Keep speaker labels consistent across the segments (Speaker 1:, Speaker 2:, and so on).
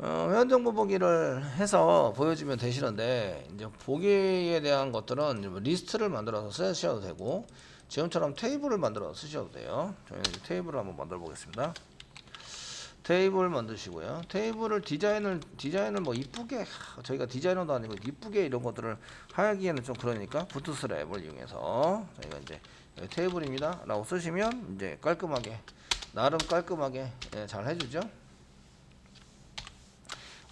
Speaker 1: 회원 정보 보기를 해서 보여주면 되시는데, 이제 보기에 대한 것들은 뭐 리스트를 만들어서 쓰셔도 되고, 지금처럼 테이블을 만들어서 쓰셔도 돼요. 저희는 이제 테이블을 한번 만들어 보겠습니다. 테이블 만드시고요. 테이블을 디자인을 뭐 이쁘게, 저희가 디자이너도 아니고 이쁘게 이런 것들을 하기에는 좀 그러니까 부트스트랩을 이용해서 저희가 이제 테이블입니다 라고 쓰시면 이제 깔끔하게, 나름 깔끔하게 잘 해주죠.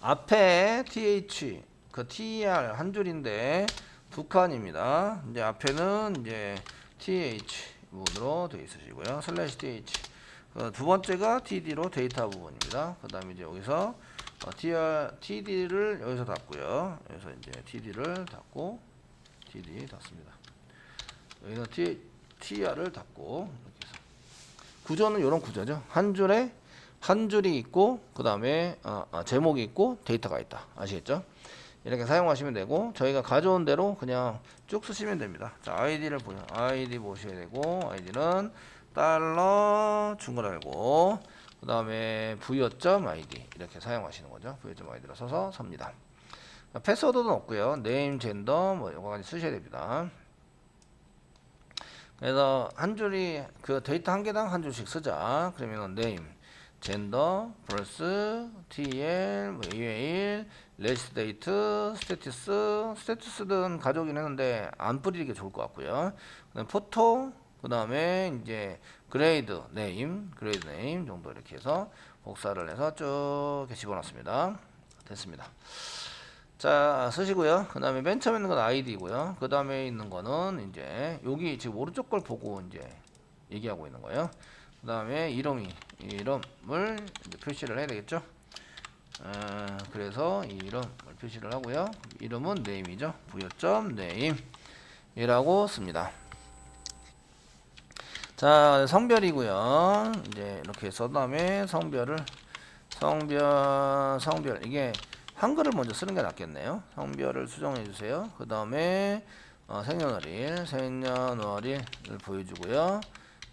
Speaker 1: 앞에 th 그 ter 한 줄인데 두 칸입니다. 이제 앞에는 이제 th 부분으로 되어 있으시고요. 슬래시 th 두 번째가 td로 데이터 부분입니다. 그 다음에 이제 여기서 td를 여기서 닫고요. 여기서 이제 td를 닫고 td 닫습니다. 여기서 tr을 닫고 이렇게 해서 구조는 이런 구조죠. 한 줄이 있고 그 다음에 제목이 있고 데이터가 있다. 아시겠죠? 이렇게 사용하시면 되고 저희가 가져온 대로 그냥 쭉 쓰시면 됩니다. 자, 아이디 보셔야 되고 아이디는 달러 중괄호 그 다음에 부여점 아이디 이렇게 사용하시는 거죠. 부여점 아이디로 써서 섭니다. 패스워드는 없고요. 네임, 젠더 뭐 이거까지 쓰셔야 됩니다. 그래서 한 줄이 그 데이터 한 개당 한 줄씩 쓰자. 그러면은 네임, 젠더, 플러스, TL, 뭐 이메일, 레지스트 데이트, 스테투스는 가져오긴 했는데 안 뿌리는 게 좋을 것 같고요. 그다음 포토, 그 다음에 이제 그레이드 네임 정도 이렇게 해서 복사를 해서 쭉 이렇게 집어넣습니다. 됐습니다. 자, 쓰시고요. 그 다음에 맨 처음에 있는 건 아이디고요. 그 다음에 있는 거는 이제 여기 지금 오른쪽 걸 보고 이제 얘기하고 있는 거예요. 그 다음에 이름을 이제 표시를 해야 되겠죠. 그래서 이 이름을 표시를 하고요. 이름은 네임이죠. 부여점 네임이라고 씁니다. 자, 성별이고요. 이제 이렇게 써 다음에 성별 이게 한글을 먼저 쓰는 게 낫겠네요. 성별을 수정해 주세요. 그 다음에 생년월일을 보여주고요.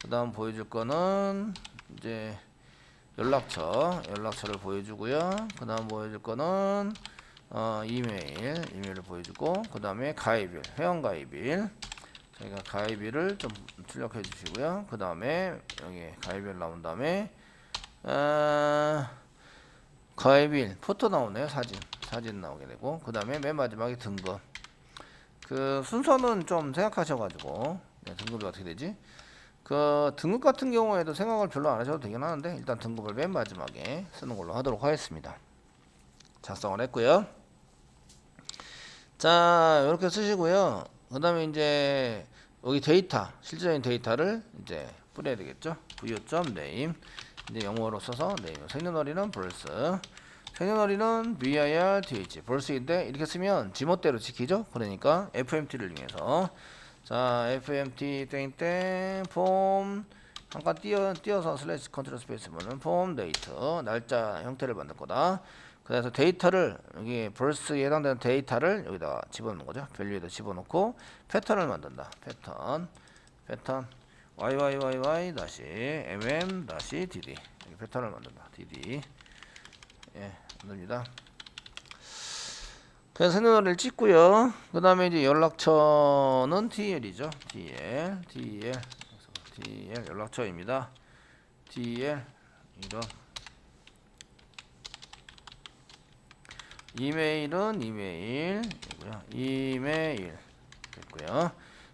Speaker 1: 그 다음 보여줄 거는 이제 연락처를 보여주고요. 그 다음 보여줄 거는 이메일을 보여주고, 그 다음에 가입일, 회원가입일, 저희가 가입일을 좀 출력해 주시고요. 그 다음에 여기 가입일 나온 다음에 가입일 포토 나오네요. 사진 나오게 되고, 그 다음에 맨 마지막에 등급. 그 순서는 좀 생각하셔가지고 등급이 어떻게 되지? 그 등급 같은 경우에도 생각을 별로 안 하셔도 되긴 하는데 일단 등급을 맨 마지막에 쓰는 걸로 하도록 하겠습니다. 작성을 했고요. 자, 이렇게 쓰시고요. 그 다음에 이제 여기 데이터, 실질적인 데이터를 이제 뿌려야 되겠죠. 부여점 네임, 이제 영어로 써서 네임. 생년월일은 벌스, 생년월일은 birth, 벌스인데 이렇게 쓰면 지멋대로 지키죠. 그러니까 fmt를 이용해서 자, fmt 땡땡 폼 한 칸 띄어서 슬래시 컨트롤 스페이스 보면 폼 데이터 날짜 형태를 만들 거다. 그래서 데이터를 여기 벌스에 해당되는 데이터를 여기다가 집어넣는 거죠. 밸류에다 집어넣고 패턴을 만든다. 패턴 yyyy 다시 mm 다시 dd 이렇게 패턴을 만든다. dd 만듭니다. 그래서 생년월일 찍고요. 그 다음에 이제 연락처는 TL이죠. TL 연락처입니다. TL 이런. 이메일은 이메일이고요. 이메일 됐고요.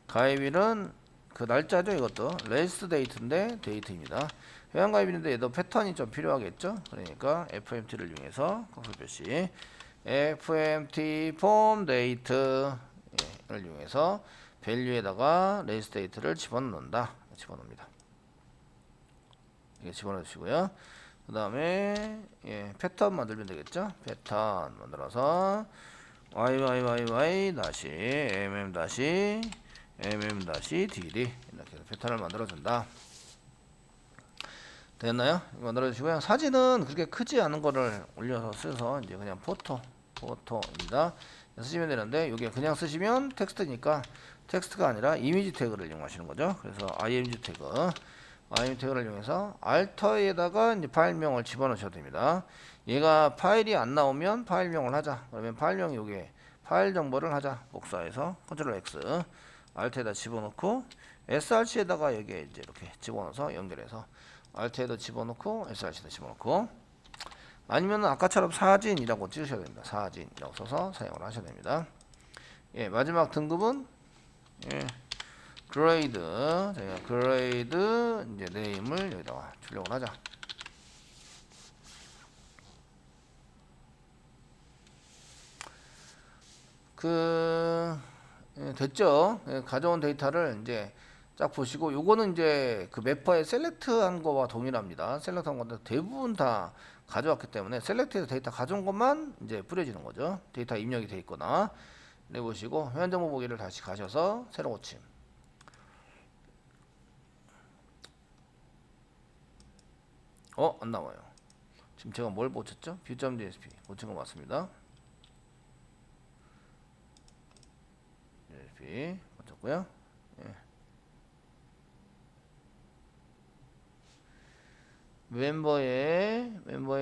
Speaker 1: 가입일은 그 날짜죠. 이것도 레지스트 데이트인데 데이트입니다. 회원가입일인데 얘도 패턴이 좀 필요하겠죠. 그러니까 FMT를 이용해서 컷 표시 FMT 폼 데이트를 이용해서 밸류에다가 레지스트 데이트를 집어넣는다. 집어넣습니다. 이렇게 집어넣으시고요. 그 다음에 패턴 만들면 되겠죠. 패턴 만들어서 yyyy 다시 mm 다시 dd 이렇게 해서 패턴을 만들어준다. 됐나요? 만들어주시고요. 사진은 그렇게 크지 않은 거를 올려서 써서 이제 그냥 포토입니다. 쓰시면 되는데 이게 그냥 쓰시면 텍스트니까 텍스트가 아니라 이미지 태그를 이용하시는 거죠. 그래서 img 태그 태그를 이용해서 알터에다가 이제 파일명을 집어넣으셔도 됩니다. 얘가 파일이 안 나오면 파일명을 하자. 그러면 파일명이 요게 파일 정보를 하자. 복사해서 컨트롤 X 알트에다 집어넣고 src에다가 여기에 이제 이렇게 집어넣어서 연결해서 알트에도 집어넣고 src에도 집어넣고, 아니면 아까처럼 사진이라고 찍으셔야 됩니다. 사진이라고 써서 사용을 하셔야 됩니다. 예, 마지막 등급은 예, 그레이드. 저희가 그레이드 이제 네임을 여기다가 출력을 하자. 됐죠? 예, 가져온 데이터를 이제 쫙 보시고, 요거는 이제 그 매퍼에 셀렉트한 거와 동일합니다. 셀렉트한 건데 대부분 다 가져왔기 때문에 셀렉트해서 데이터 가져온 것만 이제 뿌려지는 거죠. 데이터 입력이 돼 있거나. 네, 보시고 회원정보 보기를 다시 가셔서 새로 고침. 안 나와요. 지금 제가 뭘 고쳤죠? view.jsp 고친 거 맞습니다. JSP 고쳤고요. 예. 멤버의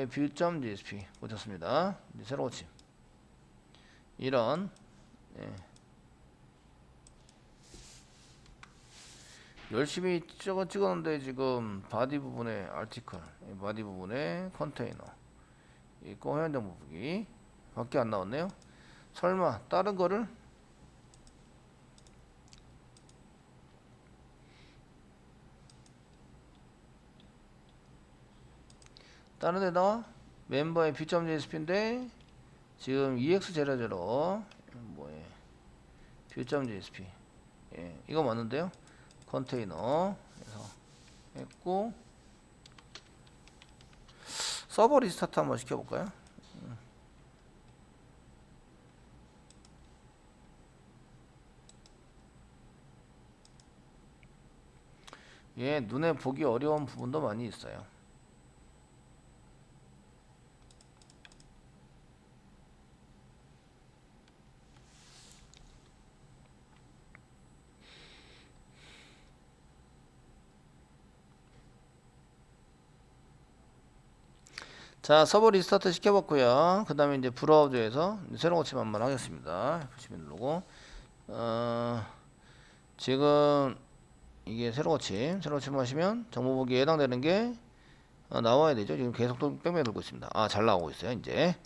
Speaker 1: view.jsp 고쳤습니다. 이제 새로 고침. 이런 열심히 찍었는데 지금 바디 부분에 아티클, 바디 부분에 컨테이너 있고 회원정보 보기 밖에 안 나왔네요. 설마 다른 거를 다른 데다가 멤버의 view.jsp인데 지금 ex00 뭐에 view.jsp 이거 맞는데요. 컨테이너 해서 했고, 서버 리스타트 한번 시켜볼까요? 눈에 보기 어려운 부분도 많이 있어요. 자, 서버 리스타트 시켜봤고요. 그 다음에 이제 브라우저에서 새로운 고침 한번 하겠습니다. F12 누르고 지금 이게 새로 고침 하시면 정보 보기에 해당되는 게 나와야 되죠. 지금 계속 뺑뺑 돌고 있습니다. 잘 나오고 있어요. 이제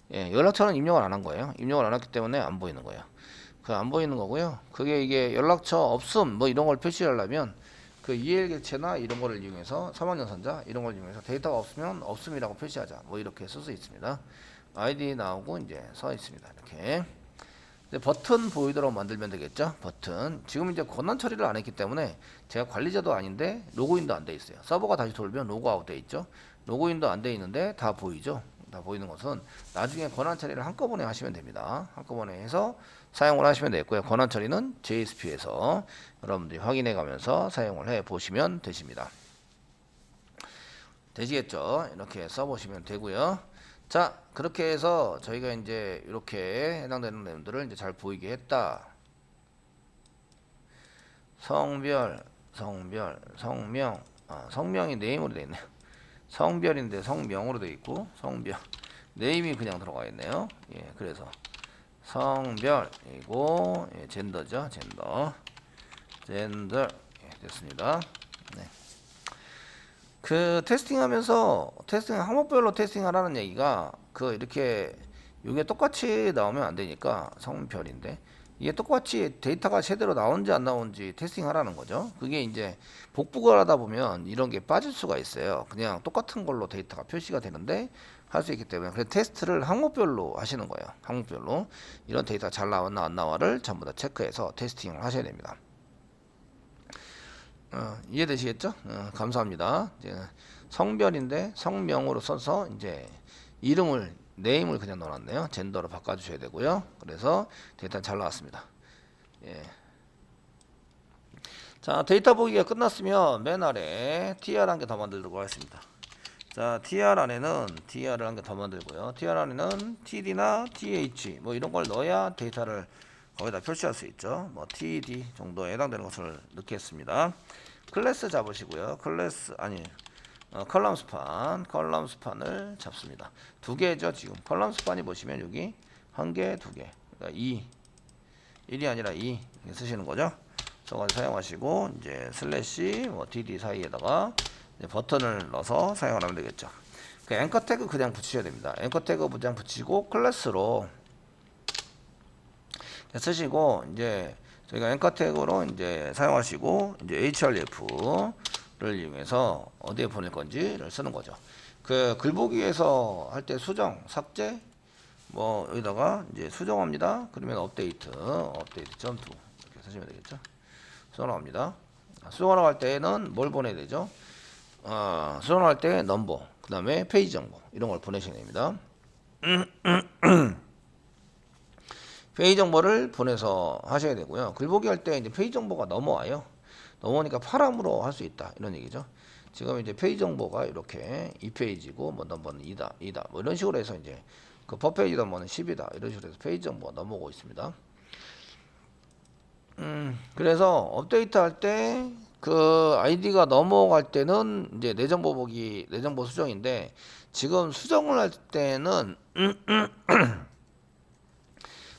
Speaker 1: 연락처는 입력을 안 한 거예요. 입력을 안 했기 때문에 안 보이는 거예요. 안 보이는 거고요. 그게 이게 연락처 없음 뭐 이런 걸 표시하려면 그 EL 객체나 이런 거를 이용해서 사망연산자 이런 걸 이용해서 데이터가 없으면 없음이라고 표시하자. 뭐 이렇게 쓸 수 있습니다. 아이디 나오고 이제 써 있습니다. 이렇게. 버튼 보이도록 만들면 되겠죠. 버튼. 지금 이제 권한 처리를 안 했기 때문에 제가 관리자도 아닌데 로그인도 안 돼 있어요. 서버가 다시 돌면 로그아웃 돼 있죠. 로그인도 안 돼 있는데 다 보이죠. 다 보이는 것은 나중에 권한 처리를 한꺼번에 하시면 됩니다. 한꺼번에 해서 사용을 하시면 되고요. 권한 처리는 JSP에서 여러분들이 확인해 가면서 사용을 해 보시면 되십니다. 되시겠죠? 이렇게 써 보시면 되고요. 자, 그렇게 해서 저희가 이제 이렇게 해당되는 내용들을 이제 잘 보이게 했다. 성별, 성명, 성명이 네임으로 되어 있네요. 성별인데 성명으로 되어 있고 성별, 네임이 그냥 들어가 있네요. 그래서 성별이고 젠더죠, 젠더 됐습니다. 네. 테스팅하면서 항목별로 테스팅하라는 얘기가 이렇게 이게 똑같이 나오면 안 되니까 성별인데 이게 똑같이 데이터가 제대로 나오는지 안 나오는지 테스팅하라는 거죠. 그게 이제 복붙을 하다 보면 이런 게 빠질 수가 있어요. 그냥 똑같은 걸로 데이터가 표시가 되는데 할 수 있기 때문에 그래서 테스트를 항목별로 하시는 거예요. 항목별로 이런 데이터가 잘 나왔나 안 나와를 전부 다 체크해서 테스팅을 하셔야 됩니다. 이해되시겠죠? 감사합니다. 이제 성별인데 성명으로 써서 이제 네임을 그냥 넣어놨네요. 젠더로 바꿔주셔야 되고요. 그래서 데이터 잘 나왔습니다. 자, 데이터 보기가 끝났으면 맨 아래 TR 한 개 더 만들도록 하겠습니다. 자, TR 안에는 TR을 한 개 더 만들고요. TR 안에는 TD나 TH 뭐 이런 걸 넣어야 데이터를 거기다 표시할 수 있죠. 뭐 TD 정도에 해당되는 것을 넣겠습니다. 클래스 잡으시고요. 클래스 아니 컬럼 스판을 잡습니다. 두 개죠. 지금 컬럼 스판이 보시면 여기 한 개, 두 개, 그러니까 1이 아니라 2 쓰시는 거죠. 저걸 사용하시고 이제 슬래시 dd 사이에다가 이제 버튼을 넣어서 사용을 하면 되겠죠. 그 앵커 태그 그냥 붙이셔야 됩니다. 앵커 태그 그냥 붙이고 클래스로 쓰시고 이제 저희가 앵커 태그로 이제 사용하시고 이제 href를 이용해서 어디에 보낼 건지를 쓰는 거죠. 그 글보기에서 할 때 수정, 삭제 뭐 여기다가 이제 수정합니다. 그러면 업데이트 점 to 이렇게 쓰시면 되겠죠. 수정합니다. 수정하러 갈 때는 뭘 보내야 되죠? 수정할 때 넘버, 그 다음에 페이지 정보 이런 걸 보내셔야 됩니다. 페이지 정보를 보내서 하셔야 되고요. 글보기 할 때 이제 페이지 정보가 넘어와요. 넘어오니까 파람으로 할 수 있다 이런 얘기죠. 지금 이제 페이지 정보가 이렇게 2페이지고 뭐 넘버는 2다 뭐 이런 식으로 해서 이제 그 퍼페이지 넘버는 10이다 이런 식으로 해서 페이지 정보가 넘어오고 있습니다. 그래서 업데이트 할 때 그 아이디가 넘어갈 때는 이제 내 정보 보기, 내 정보 수정인데 지금 수정을 할 때는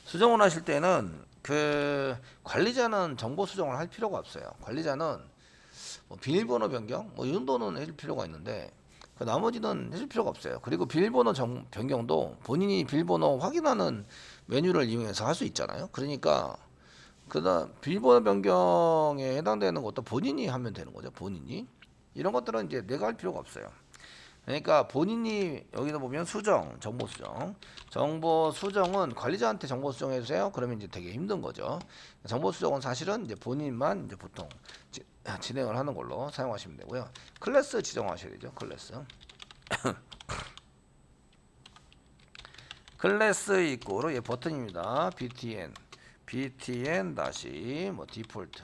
Speaker 1: 수정을 하실 때는 그 관리자는 정보 수정을 할 필요가 없어요. 관리자는 뭐 비밀번호 변경 뭐 이 정도는 해줄 필요가 있는데 그 나머지는 해줄 필요가 없어요. 그리고 비밀번호 변경도 본인이 비밀번호 확인하는 메뉴를 이용해서 할 수 있잖아요. 그러니까 그다음 비밀번호 변경에 해당되는 것도 본인이 하면 되는 거죠. 본인이 이런 것들은 이제 내가 할 필요가 없어요. 그러니까 본인이 여기서 보면 수정, 정보 수정은 관리자한테 정보 수정해 주세요. 그러면 이제 되게 힘든 거죠. 정보 수정은 사실은 이제 본인만 이제 보통 진행을 하는 걸로 사용하시면 되고요. 클래스 지정하셔야 되죠. 클래스 이꼬로 예 버튼입니다. btn 다시 뭐 디폴트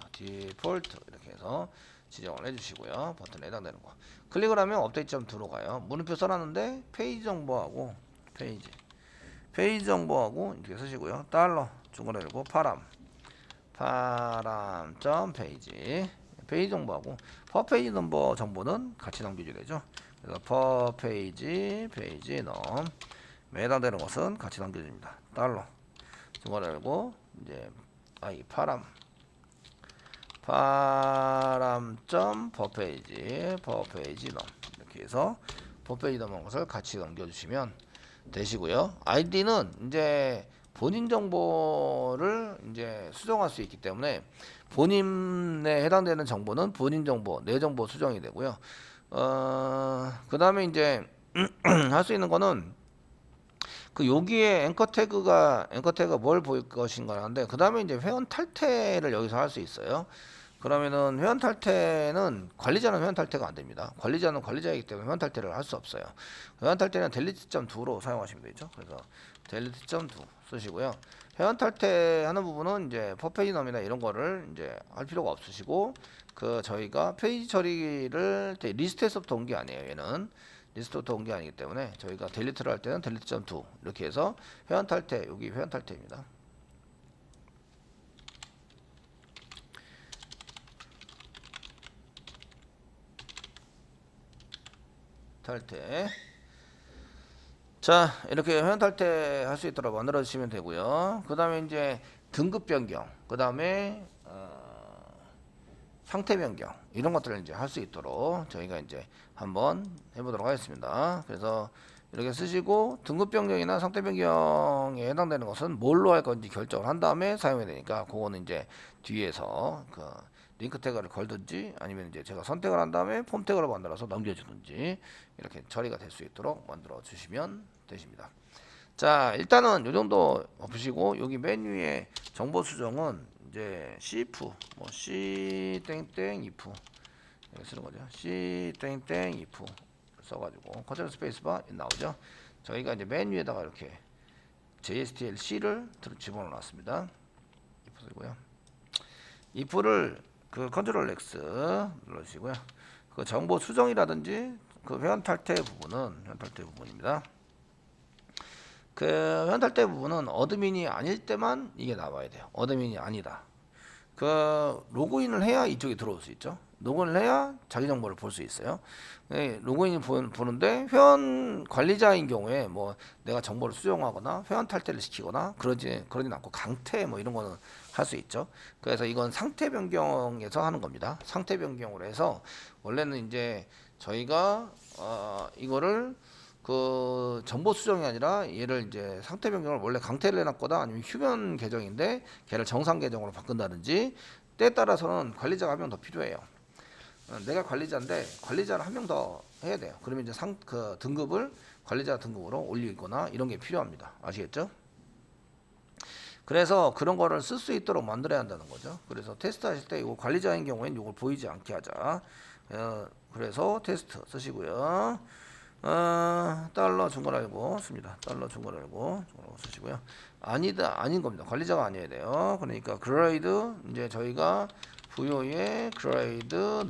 Speaker 1: 이렇게 해서 지정을 해주시고요. 버튼에 해당되는 거 클릭을 하면 업데이트.to로 가요. 물음표 써놨는데 페이지 정보하고 페이지 정보하고 이렇게 쓰시고요. 달러 중간에 열고 페이지 정보하고 퍼 페이지 넘버 정보는 같이 남겨줘야 되죠. 그래서 퍼 페이지 넘 해당되는 것은 같이 남겨줍니다. 달러 중간에 열고 이제 파람 퍼페이지 넘 이렇게 해서 퍼페이지 넘은 것을 같이 넘겨주시면 되시고요. 아이디는 이제 본인 정보를 이제 수정할 수 있기 때문에 본인에 해당되는 정보는 본인 정보, 내 정보 수정이 되고요. 그 다음에 이제 할 수 있는 거는 그 여기에 앵커 태그가 뭘 보일 것인가 하는데 그 다음에 이제 회원 탈퇴를 여기서 할 수 있어요. 그러면은 회원 탈퇴는 관리자는 회원 탈퇴가 안 됩니다. 관리자는 관리자이기 때문에 회원 탈퇴를 할 수 없어요. 회원 탈퇴는 delete.to로 사용하시면 되죠. 그래서 delete.to 쓰시고요. 회원 탈퇴하는 부분은 이제 퍼페이지넘이나 이런 거를 이제 할 필요가 없으시고 그 저희가 페이지 처리를 리스트에서부터 온 게 아니에요. 얘는 리스트부터 온 게 아니기 때문에 저희가 델리트를 할 때는 delete.to 이렇게 해서 회원 탈퇴 여기 회원 탈퇴입니다. 탈퇴. 자 이렇게 회원 탈퇴 할 수 있도록 만들어 주시면 되고요. 그 다음에 이제 등급 변경, 그 다음에 상태 변경 이런 것들을 이제 할 수 있도록 저희가 이제 한번 해보도록 하겠습니다. 그래서 이렇게 쓰시고 등급 변경이나 상태 변경에 해당되는 것은 뭘로 할 건지 결정을 한 다음에 사용해야 되니까 그거는 이제 뒤에서 그 링크 태그를 걸든지 아니면 이제 제가 선택을 한 다음에 폼 태그로 만들어서 넘겨주든지 이렇게 처리가 될 수 있도록 만들어 주시면 되십니다. 자 일단은 요 정도 보시고 여기 맨 위에 정보 수정은 이제 cf 뭐 c 땡땡 if 이렇게 쓰는 거죠. c 땡땡 if 써가지고 컨트롤 스페이스바 나오죠. 저희가 이제 맨 위에다가 이렇게 JSTL-C를 집어넣어 놨습니다. if 쓰고요. if를 그 컨트롤 X 눌러주시고요. 그 정보 수정이라든지 그 회원 탈퇴 부분입니다. 그 회원 탈퇴 부분은 어드민이 아닐 때만 이게 나와야 돼요. 어드민이 아니다. 그 로그인을 해야 이쪽에 들어올 수 있죠. 로그인을 해야 자기 정보를 볼 수 있어요. 로그인이 보는데 회원 관리자인 경우에 뭐 내가 정보를 수정하거나 회원 탈퇴를 시키거나 그러진 않고 강퇴 뭐 이런 거는 할 수 있죠. 그래서 이건 상태 변경에서 하는 겁니다. 상태 변경으로 해서 원래는 이제 저희가 이거를 그 정보 수정이 아니라 얘를 이제 상태 변경을 원래 강퇴를 해놨거나 아니면 휴면 계정인데 걔를 정상 계정으로 바꾼다든지 때에 따라서는 관리자가 한 명 더 필요해요. 내가 관리자인데 관리자를 한 명 더 해야 돼요. 그러면 이제 그 등급을 관리자 등급으로 올리거나 이런 게 필요합니다. 아시겠죠? 그래서 그런 거를 쓸 수 있도록 만들어야 한다는 거죠. 그래서 테스트 하실 때 이거 관리자인 경우에는 이걸 보이지 않게 하자. 그래서 테스트 쓰시고요. 달러 중괄 알고 씁니다. 달러 중괄 알고 쓰시고요. 아닌 겁니다. 관리자가 아니어야 돼요. 그러니까 그레이드 이제 저희가 부여의 그레이드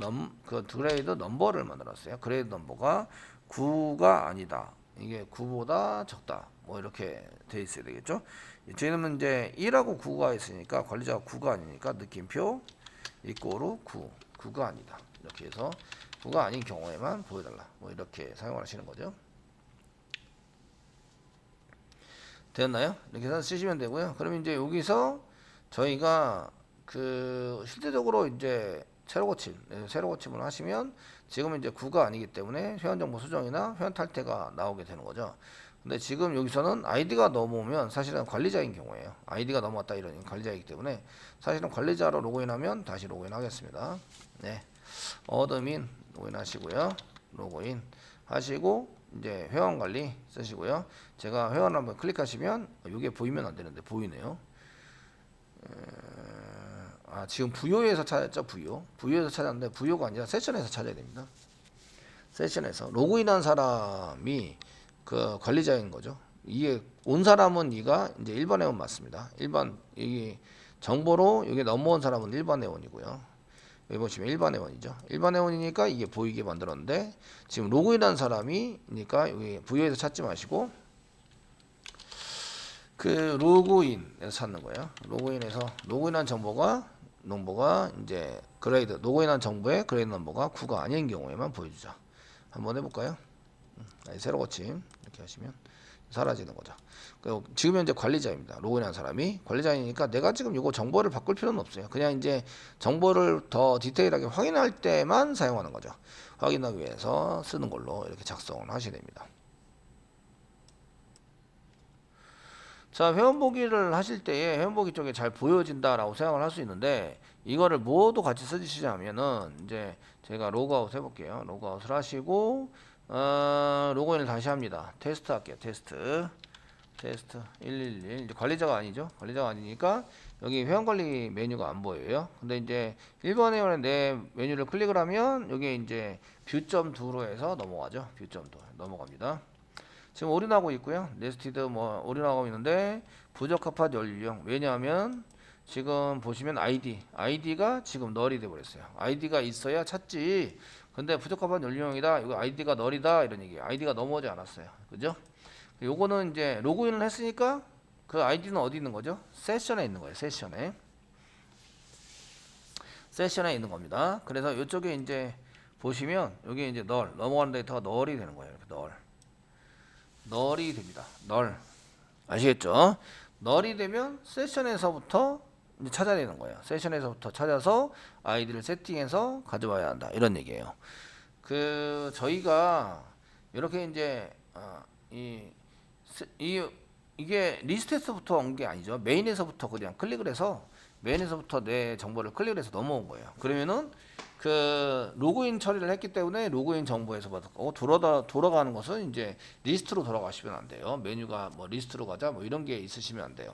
Speaker 1: 넘버를 만들었어요. 그레이드 넘버가 9가 아니다. 이게 9보다 적다. 뭐 이렇게 돼 있어야 되겠죠. 저희는 이제 1하고 9가 있으니까 관리자가 9가 아니니까 느낌표 이꼬르 9가 아니다. 이렇게 해서 9가 아닌 경우에만 보여달라. 뭐 이렇게 사용하시는 거죠. 되었나요? 이렇게 해서 쓰시면 되고요. 그럼 이제 여기서 저희가 그 실제적으로 이제 새로 고침을 하시면 지금 이제 9가 아니기 때문에 회원 정보 수정이나 회원 탈퇴가 나오게 되는 거죠. 근데 지금 여기서는 아이디가 넘어오면 사실은 관리자인 경우에요. 아이디가 넘어왔다 이러니 관리자이기 때문에 사실은 관리자로 로그인하면 다시 로그인 하겠습니다. 네. 어드민 로그인 하시고요. 로그인 하시고 이제 회원 관리 쓰시고요. 제가 회원 한번 클릭하시면 이게 보이면 안 되는데 보이네요. 지금 부요에서 찾았죠. 부요에서 찾았는데 부요가 아니라 세션에서 찾아야 됩니다. 세션에서 로그인한 사람이 그 관리자인 거죠. 이게 온 사람은 이가 이제 일반 회원 맞습니다. 일반 이 정보로 여기 넘어온 사람은 일반 회원이고요. 여기 보시면 일반 회원이죠. 일반 회원이니까 이게 보이게 만들었는데 지금 로그인한 사람이니까 여기 부여에서 찾지 마시고 그 로그인에서 찾는 거예요. 로그인해서 로그인한 정보가 이제 그레이드 로그인한 정보의 그레이드 넘버가 9가 아닌 경우에만 보여주자. 한번 해볼까요? 새로 고침 이렇게 하시면 사라지는 거죠. 지금 현재 관리자입니다. 로그인한 사람이 관리자이니까 내가 지금 이거 정보를 바꿀 필요는 없어요. 그냥 이제 정보를 더 디테일하게 확인할 때만 사용하는 거죠. 확인하기 위해서 쓰는 걸로 이렇게 작성을 하시게 됩니다. 자, 회원보기를 하실 때에 회원보기 쪽에 잘 보여진다라고 생각을 할 수 있는데 이거를 뭐도 같이 쓰시자면은 이제 제가 로그아웃 해볼게요. 로그아웃을 하시고 로그인을 다시 합니다. 테스트 할게요. 테스트 111 이제 관리자가 아니죠. 관리자가 아니니까 여기 회원관리 메뉴가 안 보여요. 근데 이제 1번 회원의 내 메뉴를 클릭을 하면 여기 이제 뷰.2로 해서 넘어가죠. 뷰.2 넘어갑니다. 지금 올인하고 있고요. 네스티드 뭐 올인하고 있는데 부적합한 연령. 왜냐하면 지금 보시면 아이디가 지금 널이 돼 버렸어요. 아이디가 있어야 찾지. 근데 부적합한 연령이다. 이거 아이디가 널이다 이런 얘기예요. 아이디가 넘어오지 않았어요. 그죠? 요거는 이제 로그인을 했으니까 그 아이디는 어디 있는 거죠? 세션에 있는 거예요. 세션에 있는 겁니다. 그래서 이쪽에 이제 보시면 여기 이제 넘어가는 데이터가 널이 되는 거예요. 이렇게 널이 됩니다. 아시겠죠? 널이 되면 세션에서부터 이제 찾아야 되는 거예요. 세션에서부터 찾아서 아이디를 세팅해서 가져와야 한다. 이런 얘기예요. 저희가 이렇게 이제 이게 리스트에서부터 온 게 아니죠. 메인에서부터 그냥 클릭을 해서 메인에서부터 내 정보를 클릭을 해서 넘어온 거예요. 그러면은 그 로그인 처리를 했기 때문에 로그인 정보에서 받을 거고 돌아가는 것은 이제 리스트로 돌아가시면 안 돼요. 메뉴가 뭐 리스트로 가자 뭐 이런 게 있으시면 안 돼요.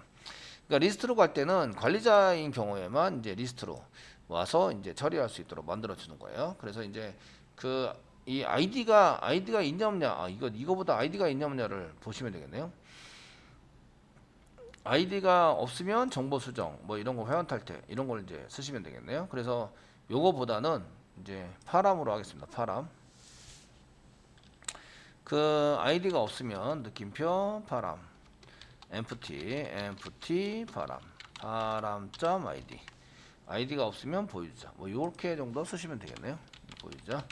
Speaker 1: 그러니까 리스트로 갈 때는 관리자인 경우에만 이제 리스트로 와서 이제 처리할 수 있도록 만들어 주는 거예요. 그래서 이제 이 아이디가 있냐 없냐 이거보다 아이디가 있냐 없냐를 보시면 되겠네요. 아이디가 없으면 정보 수정 뭐 이런 거 회원 탈퇴 이런 걸 이제 쓰시면 되겠네요. 그래서 요거보다는 이제 파람으로 하겠습니다. 파람. 그 아이디가 없으면 느낌표 파람 empty 파람 점 아이디 아이디가 없으면 보여주자. 뭐 요렇게 정도 쓰시면 되겠네요. 보여주자.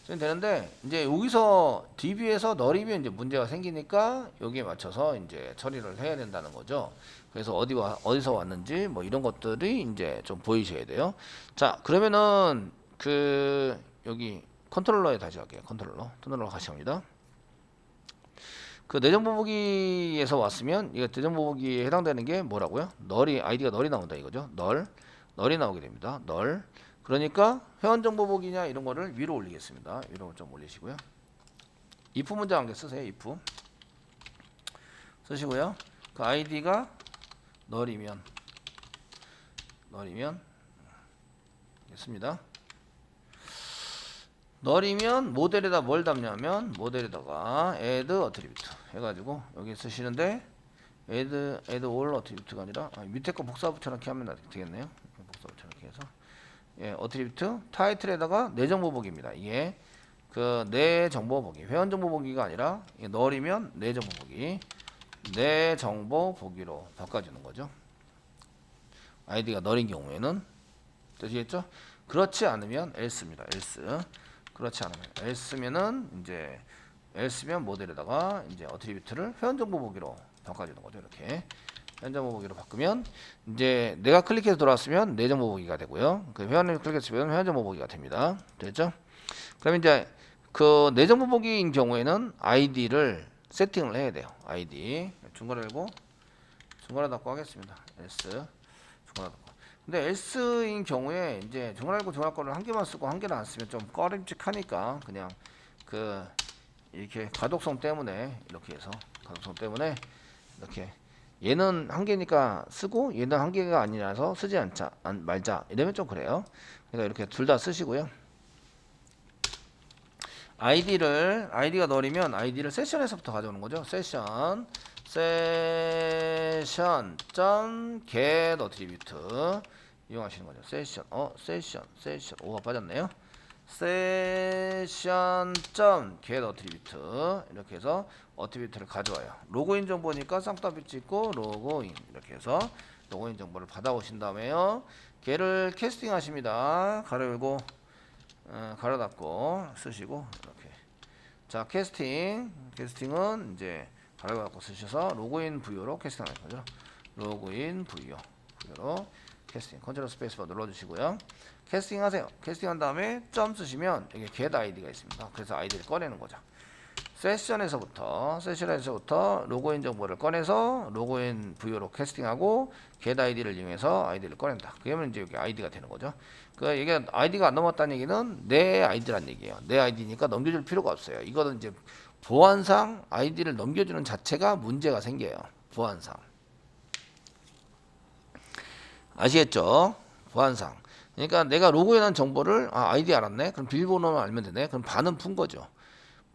Speaker 1: 쓰면 되는데 이제 여기서 DB에서 널이면 이제 문제가 생기니까 여기에 맞춰서 이제 처리를 해야 된다는 거죠. 그래서 어디서 왔는지 뭐 이런 것들이 이제 좀 보이셔야 돼요. 자, 그러면은 그 여기 컨트롤러에 다시 갈게요. 컨트롤러 다시 갑니다. 그 내정보보기에서 왔으면 이거 내정보보기에 해당되는 게 뭐라고요? 널이 아이디가 널이 나온다 이거죠. 널이 나오게 됩니다. 널. 그러니까 회원정보보기냐 이런 거를 위로 올리겠습니다. 위로 좀 올리시고요. if 문장 한개 쓰세요. if 쓰시고요. 그 아이디가 널이면 됐습니다. 널이면 모델에다 뭘 담냐면 모델에다가 add attribute 해가지고 여기 쓰시는데 add all attribute가 아니라 밑에 거 복사 붙여넣기 하면 되겠네요. 복사 붙여넣기 해서 attribute 타이틀에다가 내 정보 보기입니다. 이게 그 내 정보 보기 회원 정보 보기가 아니라 널이면 내 정보 보기 내 정보 보기로 바꿔주는 거죠. 아이디가 널인 경우에는 되시겠죠? 그렇지 않으면 else입니다. else. 그렇지 않으면 else면은 이제 else면 모델에다가 이제 어트리뷰트를 회원 정보 보기로 바꿔주는 거죠. 이렇게 회원 정보 보기로 바꾸면 이제 내가 클릭해서 들어왔으면 내 정보 보기가 되고요. 그 회원을 클릭했으면 회원 정보 보기가 됩니다. 됐죠? 그럼 이제 그 내 정보 보기인 경우에는 아이디를 세팅을 해야 돼요. 아이디 중괄호 열고 중괄호 닫고 하겠습니다. else 중괄호 닫고. 근데 else인 경우에 이제 중괄호 중괄호를 한 개만 쓰고 한 개를 안 쓰면 좀 꺼림칙하니까 그냥 그 이렇게 가독성 때문에 이렇게 해서 가독성 때문에 이렇게 얘는 한 개니까 쓰고 얘는 한 개가 아니라서 쓰지 말자 이러면 좀 그래요. 그러니까 이렇게 둘 다 쓰시고요. 아이디가 널이면 아이디를 세션에서부터 가져오는 거죠. 세션 get attribute 이용하시는 거죠. 세션 오가 빠졌네요. get attribute 이렇게 해서 attribute를 가져와요. 로그인 정보니까 쌍따비 찍고 로그인 이렇게 해서 로그인 정보를 받아오신 다음에요. 걔를 캐스팅 하십니다. 가로 열고 가로 닫고 쓰시고 이렇게 자 캐스팅은 이제 가로 닫고 쓰셔서 로그인 부여로 캐스팅하는 거죠. 로그인 부여로 캐스팅 컨트롤 스페이스바 눌러주시고요. 캐스팅 하세요. 캐스팅 한 다음에 점 쓰시면 여기 get 아이디가 있습니다. 그래서 아이디를 꺼내는 거죠. 세션에서부터 로그인 정보를 꺼내서 로그인 부여로 캐스팅하고 get 아이디를 이용해서 아이디를 꺼낸다. 그러면 이제 여기 아이디가 되는 거죠. 그 이게 아이디가 안 넘었다는 얘기는 내 아이디란 얘기예요. 내 아이디니까 넘겨줄 필요가 없어요. 이거는 이제 보안상 아이디를 넘겨주는 자체가 문제가 생겨요. 보안상 아시겠죠? 보안상. 그러니까 내가 로그인한 정보를 아이디 알았네. 그럼 비밀번호만 알면 되네. 그럼 반은 푼 거죠.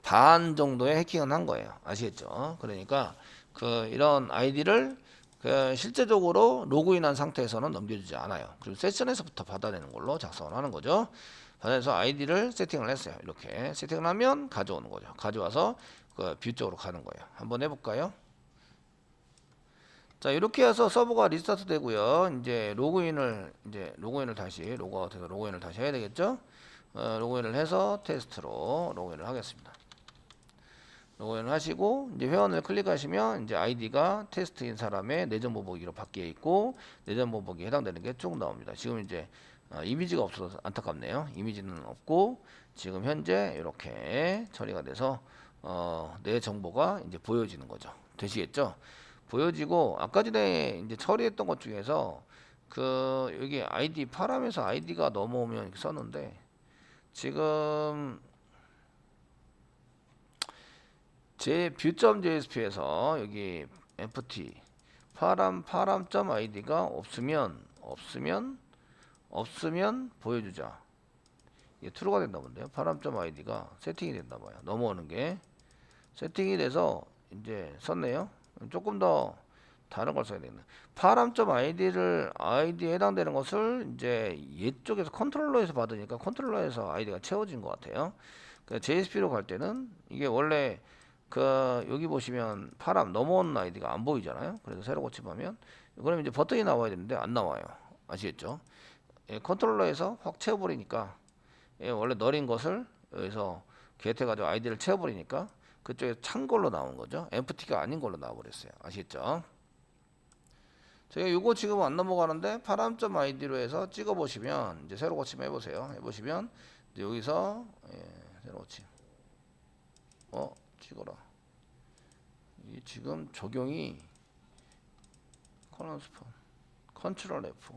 Speaker 1: 반 정도의 해킹은 한 거예요. 아시겠죠? 그러니까 그 이런 아이디를 그 실제적으로 로그인한 상태에서는 넘겨주지 않아요. 그리고 세션에서부터 받아내는 걸로 작성을 하는 거죠. 받아내서 아이디를 세팅을 했어요. 이렇게 세팅을 하면 가져오는 거죠. 가져와서 그 뷰 쪽으로 가는 거예요. 한번 해볼까요? 자 이렇게 해서 서버가 리스타트 되고요. 이제 로그인을 다시 로그아웃해서 로그인을 다시 해야 되겠죠? 로그인을 해서 테스트로 로그인을 하겠습니다. 로그인을 하시고 이제 회원을 클릭하시면 이제 아이디가 테스트인 사람의 내정보 보기로 바뀌어 있고 내정보 보기에 해당되는 게 쭉 나옵니다. 지금 이제 이미지가 없어서 안타깝네요. 이미지는 없고 지금 현재 이렇게 처리가 돼서 내 정보가 이제 보여지는 거죠. 되시겠죠? 보여지고 아까 전에 이제 처리했던 것 중에서 그 여기 아이디 파람에서 아이디가 넘어오면 이렇게 썼는데 지금 제 view.jsp에서 여기 empty 파람.id가 없으면 보여주자. 이게 true가 된다 본데요. 파람.id가 세팅이 된다 봐요. 넘어오는 게 세팅이 돼서 이제 썼네요. 조금 더 다른 걸 써야 되겠네. 파람.id에 해당되는 것을 이제 얘쪽에서 컨트롤러에서 받으니까 컨트롤러에서 아이디가 채워진 것 같아요. JSP로 갈 때는 이게 원래 그 여기 보시면 파람 넘어오는 아이디가 안 보이잖아요. 그래서 새로 고침하면 그러면 이제 버튼이 나와야 되는데 안 나와요. 아시겠죠? 컨트롤러에서 확 채워버리니까 원래 널인 것을 여기서 get해가지고 아이디를 채워버리니까 그쪽에 찬 걸로 나온 거죠. empty가 아닌 걸로 나와버렸어요. 아시겠죠? 제가 요거 지금 안 넘어가는데 파람점 아이디로 해서 찍어보시면 이제 새로 고침 해보세요. 해보시면 이제 여기서 새로 고침 찍어라. 이 지금 적용이 커널스폰 컨트롤 F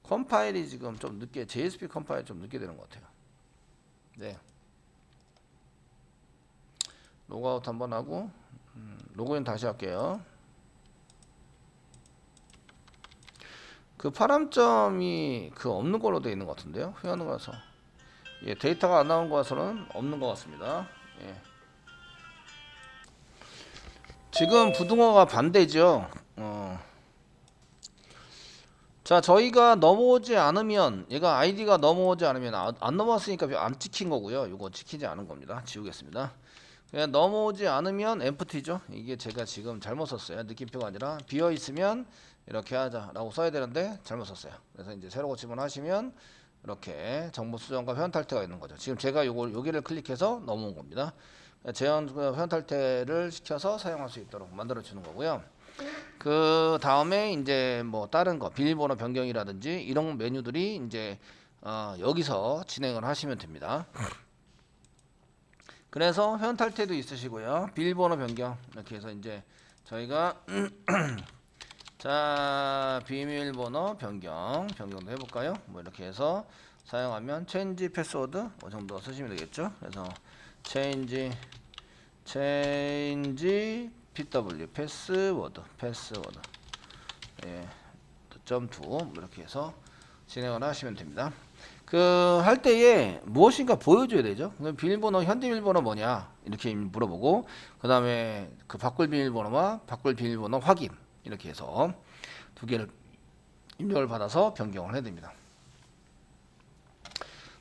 Speaker 1: 컴파일이 지금 좀 늦게 JSP 컴파일 좀 늦게 되는 것 같아요. 네. 로그아웃 한번 하고 로그인 다시 할게요. 그 파람점이 그 없는 걸로 되어 있는 것 같은데요. 회원을 가서 데이터가 안 나온 거라서는 없는 것 같습니다. 지금 부등호가 반대죠. 자, 저희가 넘어오지 않으면 얘가 아이디가 넘어오지 않으면 안 넘어왔으니까 안 찍힌 거고요. 이거 찍히지 않은 겁니다. 지우겠습니다. 그냥 넘어오지 않으면 empty죠. 이게 제가 지금 잘못 썼어요. 느낌표가 아니라 비어 있으면 이렇게 하자라고 써야 되는데 잘못 썼어요. 그래서 이제 새로 고침을 하시면 이렇게 정보 수정과 회원 탈퇴가 있는 거죠. 지금 제가 여기를 클릭해서 넘어온 겁니다. 회원 탈퇴를 시켜서 사용할 수 있도록 만들어 주는 거고요. 그 다음에 이제 뭐 다른 거 비밀번호 변경이라든지 이런 메뉴들이 이제 여기서 진행을 하시면 됩니다. 그래서 회원 탈퇴도 있으시고요. 비밀번호 변경 이렇게 해서 이제 저희가 자 비밀번호 변경도 해볼까요? 뭐 이렇게 해서 사용하면 change 패스워드 이 정도 쓰시면 되겠죠. 그래서 change pw 패스워드 .2 이렇게 해서 진행을 하시면 됩니다. 그 할 때에 무엇인가 보여줘야 되죠. 비밀번호 현재 비밀번호 뭐냐 이렇게 물어보고 그 다음에 그 바꿀 비밀번호와 바꿀 비밀번호 확인 이렇게 해서 두 개를 입력을 받아서 변경을 해야 됩니다.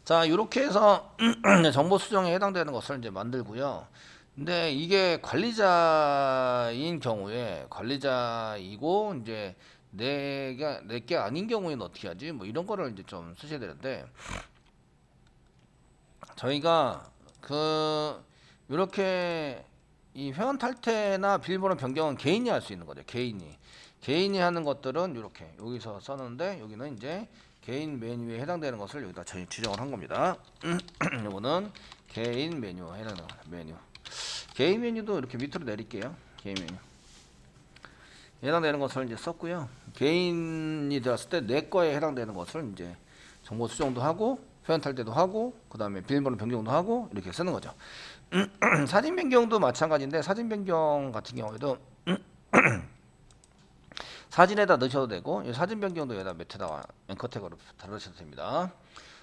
Speaker 1: 자 이렇게 해서 정보 수정에 해당되는 것을 이제 만들고요. 근데 이게 관리자인 경우에 관리자이고 이제 내게 아닌 경우에는 어떻게 하지? 뭐 이런 거를 이제 좀 쓰셔야 되는데 저희가 이렇게 이 회원 탈퇴나 비밀번호 변경은 개인이 할 수 있는 거죠. 개인이 하는 것들은 이렇게 여기서 썼는데 여기는 이제 개인 메뉴에 해당되는 것을 여기다 저희 지정을 한 겁니다. 이거는 개인 메뉴에 해당되는 메뉴. 개인 메뉴도 이렇게 밑으로 내릴게요. 개인 메뉴. 해당되는 것을 이제 썼고요. 개인이 되었을 때 내 거에 해당되는 것을 이제 정보 수정도 하고 회원 탈퇴도 하고 그 다음에 비밀번호 변경도 하고 이렇게 쓰는 거죠. 사진 변경도 마찬가지인데 사진 변경 같은 경우에도 사진에다 넣으셔도 되고 사진 변경도 여기다 메타다가 앵커 태그로 달으셔도 됩니다.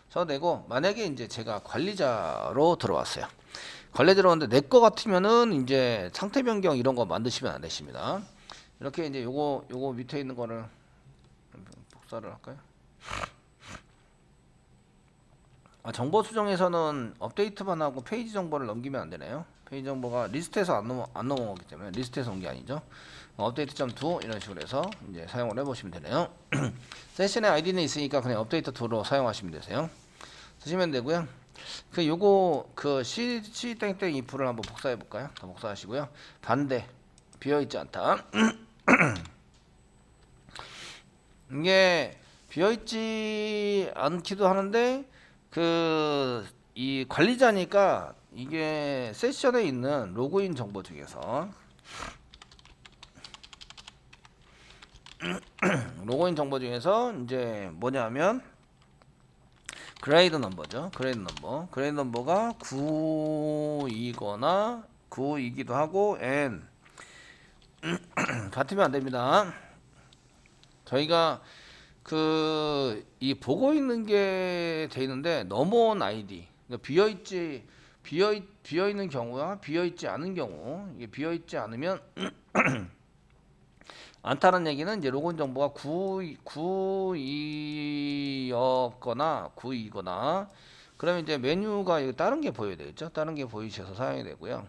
Speaker 1: 써도 되고 만약에 이제 제가 관리자로 들어왔어요. 관리 들어오는데 내 거 같으면은 이제 상태 변경 이런 거 만드시면 안 되십니다. 이렇게 이제 요거 밑에 있는 거를 복사를 할까요? 정보 수정에서는 업데이트만 하고 페이지 정보를 넘기면 안 되네요. 페이지 정보가 리스트에서 안 넘어오기 때문에 리스트에서 온 게 아니죠. 업데이트.2 이런 식으로 해서 이제 사용을 해보시면 되네요. 세션의 아이디는 있으니까 그냥 업데이트2로 사용하시면 되세요. 쓰시면 되고요. C 땡땡 if를 한번 복사해 볼까요? 더 복사하시고요. 반대 비어 있지 않다. 이게 비어 있지 않기도 하는데 이 관리자니까 이게 세션에 있는 로그인 정보 중에서 이제 뭐냐면 그레이드 넘버죠. 그레이드 넘버가 9이거나 9이기도 하고 n 같으면 안 됩니다. 저희가 이 보고 있는 게 돼 있는데 넘어온 아이디 비어 있는 경우와 비어 있지 않은 경우 이게 비어 있지 않으면 않다는 얘기는 이제 로그인 정보가 9이거나 그러면 이제 메뉴가 다른 게 보여야 되겠죠. 다른 게 보이셔서 사용이 되고요.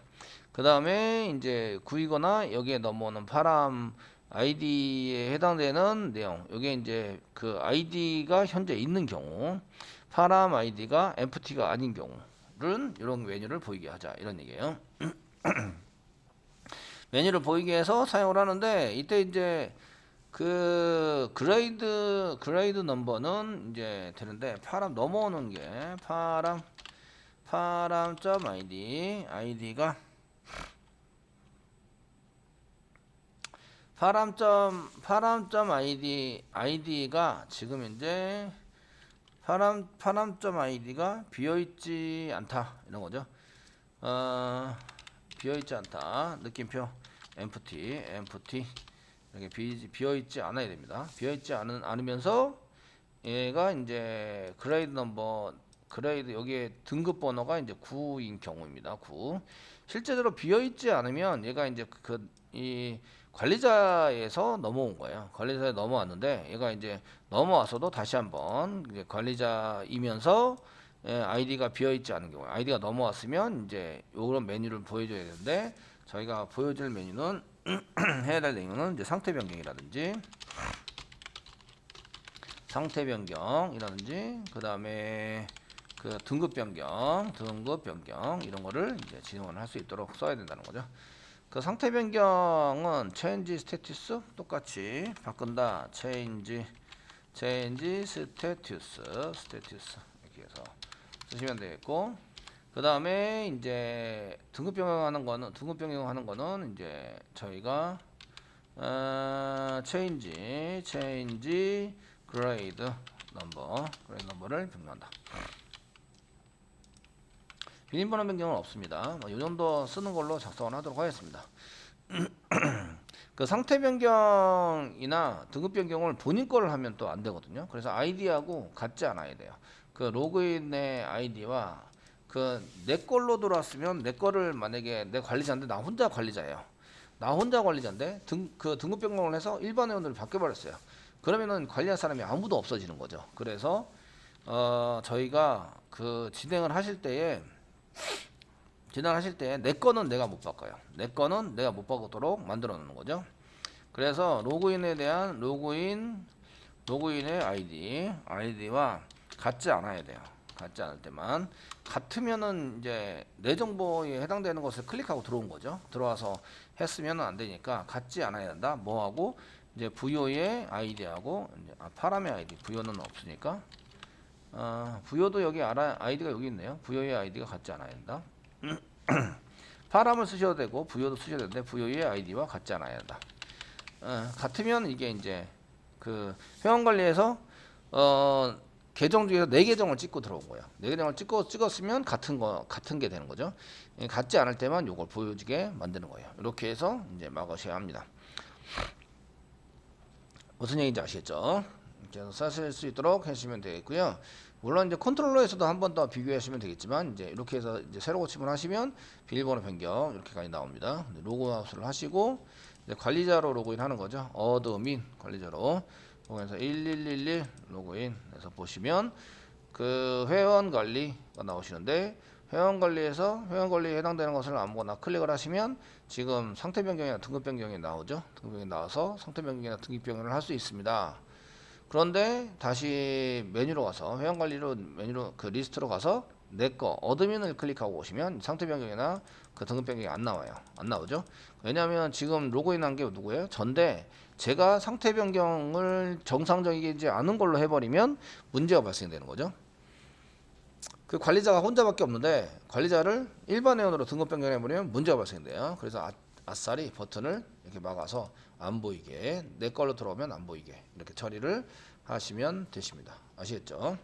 Speaker 1: 그 다음에 이제 구이거나 여기에 넘어오는 파람 아이디에 해당되는 내용. 요게 이제 그 아이디가 현재 있는 경우, 파람 아이디가 empty가 아닌 경우는 이런 메뉴를 보이게 하자 이런 얘기예요. 메뉴를 보이게 해서 사용을 하는데 이때 이제 그 그레이드 넘버는 이제 되는데 파람 넘어오는 게 파람 아이디가 파람 아이디가 지금 이제 파람 아이디가 비어있지 않다 이런 거죠. 비어있지 않다 느낌표 empty 이렇게 비어있지 않아야 됩니다. 비어있지 않으면서 얘가 이제 그레이드 여기에 등급 번호가 이제 9인 경우입니다. 9. 실제로 비어있지 않으면 얘가 이제 이 관리자에서 넘어온 거예요. 관리자에 넘어왔는데 얘가 이제 넘어와서도 다시 한번 이제 관리자이면서 아이디가 비어있지 않은 경우, 아이디가 넘어왔으면 이제 요런 메뉴를 보여줘야 되는데 저희가 보여줄 메뉴는 해야 될 내용은 이제 상태 변경이라든지 그 다음에 그 등급 변경 이런 거를 이제 진행을 할 수 있도록 써야 된다는 거죠. 그 상태 변경은 change status 똑같이 바꾼다. change status 이렇게 해서 쓰시면 되겠고, 그 다음에 이제 등급 변경하는 거는 이제 저희가 change grade 넘버를 변경한다. 비밀번호 변경은 없습니다. 이 정도 쓰는 걸로 작성을 하도록 하겠습니다. 그 상태 변경이나 등급 변경을 본인 거를 하면 또 안 되거든요. 그래서 아이디하고 같지 않아야 돼요. 그 로그인의 아이디와 그 내 걸로 들어왔으면 내 거를 만약에 내 관리자인데 나 혼자 관리자인데 그 등급 변경을 해서 일반 회원으로 바뀌어버렸어요. 그러면은 관리할 사람이 아무도 없어지는 거죠. 그래서 저희가 그 진행을 하실 때에 내 거는 내가 못 바꿔요. 내 거는 내가 못 바꾸도록 만들어 놓는 거죠. 그래서 로그인에 대한 로그인의 아이디와 같지 않아야 돼요. 같지 않을 때만. 같으면은 이제 내 정보에 해당되는 것을 클릭하고 들어온 거죠. 들어와서 했으면 안 되니까 같지 않아야 된다. 뭐하고 이제 부여의 아이디하고 이제 파람의 아이디, 부여는 없으니까 부여도 여기 아이디가 여기 있네요. 부여의 아이디가 같지 않아야 된다. 파람을 쓰셔도 되고 부여도 쓰셔도 되는데 부여의 아이디와 같지 않아야 된다. 같으면 이게 이제 그 회원 관리에서 계정 중에서 4계정을 찍고 들어온 거예요. 4계정을 찍었으면 같은 게 되는 거죠. 같지 않을 때만 요걸 보여지게 만드는 거예요. 이렇게 해서 이제 막으셔야 합니다. 무슨 얘기인지 아시겠죠? 이제 쓰실 수 있도록 해주시면 되겠고요. 물론 이제 컨트롤러에서도 한 번 더 비교하시면 되겠지만 이제 이렇게 해서 이제 새로 고침을 하시면 비밀번호 변경 이렇게까지 나옵니다. 로그아웃을 하시고 이제 관리자로 로그인하는 거죠. 어드민 관리자로 거기서 1111 로그인해서 보시면 그 회원 관리가 나오시는데 회원 관리에서 회원 관리에 해당되는 것을 아무거나 클릭을 하시면 지금 상태 변경이나 등급 변경이 나오죠. 등급이 나와서 상태 변경이나 등급 변경을 할 수 있습니다. 그런데 다시 메뉴로 가서 회원 관리로 메뉴로 그 리스트로 가서 내 거 어드민을 클릭하고 오시면 상태 변경이나 그 등급 변경이 안 나와요. 안 나오죠. 왜냐하면 지금 로그인한 게 누구예요? 전데 제가 상태 변경을 정상적이지 않은 걸로 해버리면 문제가 발생되는 거죠. 그 관리자가 혼자밖에 없는데 관리자를 일반 회원으로 등급 변경해버리면 문제가 발생돼요. 그래서 아싸리 버튼을 이렇게 막아서 안 보이게 내 걸로 들어오면 안 보이게 이렇게 처리를 하시면 되십니다. 아시겠죠?